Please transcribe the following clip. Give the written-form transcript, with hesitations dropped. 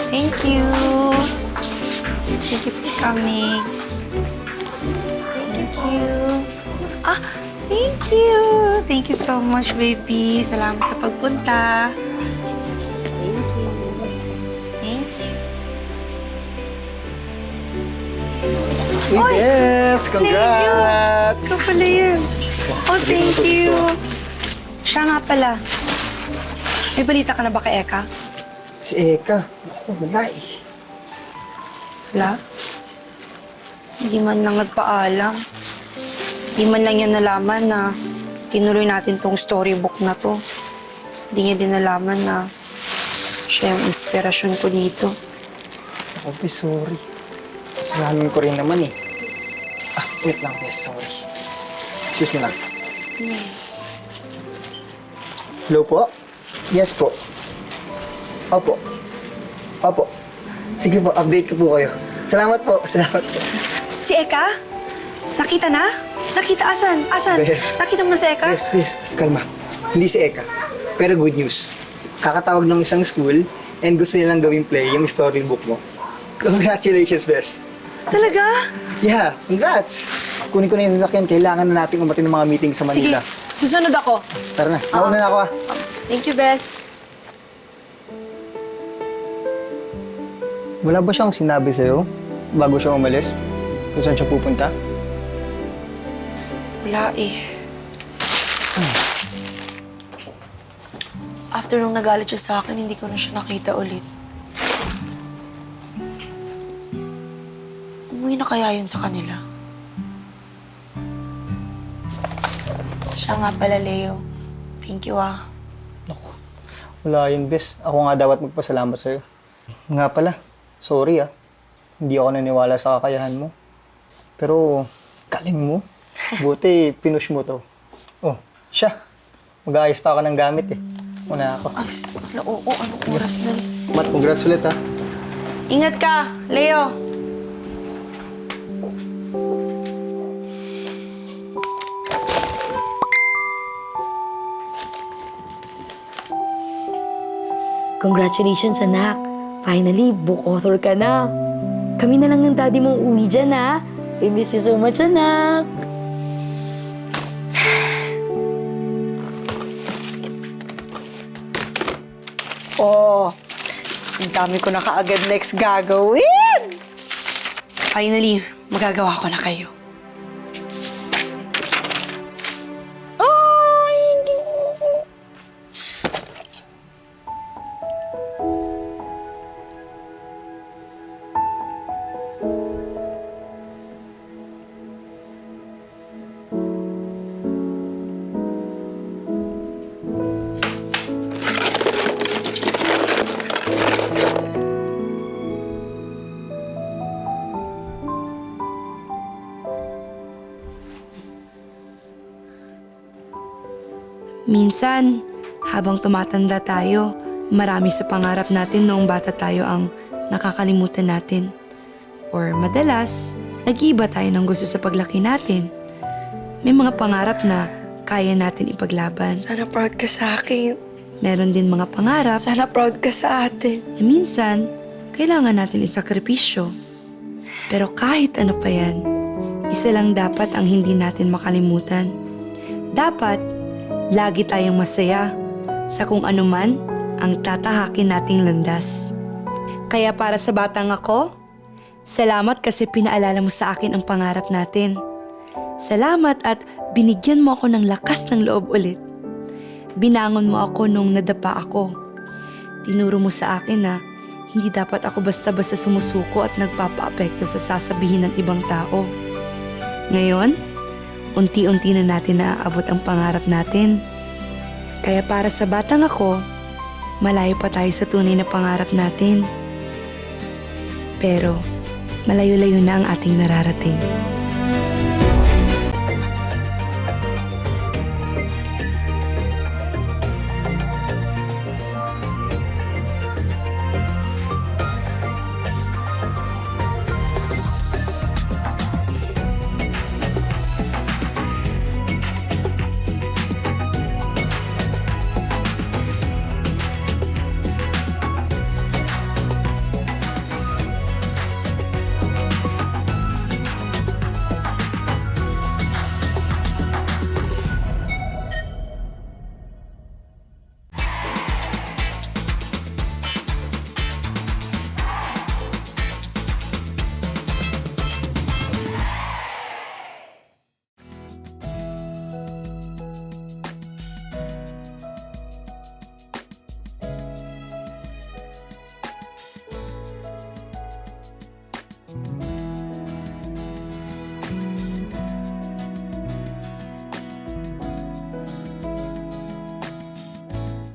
Thank you. Thank you for coming. Thank you. Thank you. Thank you so much, baby. Salamat sa pagpunta. Thank you. Thank you. Yes! Congrats! Ikaw pala yun. Oh, thank you. Siya nga pala. May balita ka na ba kay Eka? Si Eka. Ako, wala eh. Wala? Hindi man lang nagpaalam. Hindi man lang niya nalaman na tinuloy natin tong storybook na to. Hindi niya din nalaman na siya yung inspirasyon ko dito. Ako, Bes, sorry. Kasalanan ko rin naman eh. Wait lang, Bes. Sorry. Excuse me lang. Hello po? Yes po. Opo. Opo. Sige po, update ko po kayo. Salamat po. Salamat po. Si Eka? Nakita na? Nakita asan? Asan? Bes. Nakita mo na si Eka? Bes. Kalma. Hindi si Eka. Pero good news. Kakatawag ng isang school and gusto nilang gawing play yung storybook mo. Congratulations, Bes. Talaga? Yeah, congrats! Kunin ko na yung sasakyan. Kailangan na natin umatin ng mga meeting sa Sige, Manila. susunod ako. Tara na. Nauna na ako ah. Thank you, Bes. Wala ba siyang sinabi sa'yo bago siya umalis? Kung saan siya pupunta? Wala eh. After nung nagalit siya sa akin, hindi ko na siya nakita ulit. Umuwi na kaya yun sa kanila? Siya nga pala, Leo. Thank you, ah. Naku, wala yun, Bes. Ako nga dapat magpasalamat sa'yo. Nga pala, sorry ah. Hindi ako naniwala sa kakayahan mo. Pero, galing mo. Buti, pinush mo to. Oh, siya. Mag-aayos pa ako ng gamit eh. Muna ako. Ay, oo, anong oras na rin? Mat, congrats ulit ah. Ingat ka, Leo. Congratulations, anak. Finally, book author ka na. Kami na lang ng daddy mong uwi dyan, ha? I miss you so much, anak. Oh, ang dami ko na kaagad next gagawin. Finally, magagawa ko na kayo. Minsan, habang tumatanda tayo, marami sa pangarap natin noong bata tayo ang nakakalimutan natin. Or madalas, nag-iiba tayo ng gusto sa paglaki natin. May mga pangarap na kaya natin ipaglaban. Sana proud ka sa akin. Meron din mga pangarap. Sana proud ka sa atin. Na minsan, kailangan natin isakripisyo. Pero kahit ano pa yan, isa lang dapat ang hindi natin makalimutan. Dapat, lagi tayong masaya sa kung anuman ang tatahakin nating landas. Kaya para sa batang ako, salamat kasi pinaalala mo sa akin ang pangarap natin. Salamat at binigyan mo ako ng lakas ng loob ulit. Binangon mo ako nung nadapa ako. Tinuro mo sa akin na hindi dapat ako basta-basta sumusuko at nagpapaapekto sa sasabihin ng ibang tao. Ngayon, unti-unti na natin naaabot ang pangarap natin. Kaya para sa batang ako, malayo pa tayo sa tunay na pangarap natin. Pero, malayo-layo na ang ating nararating.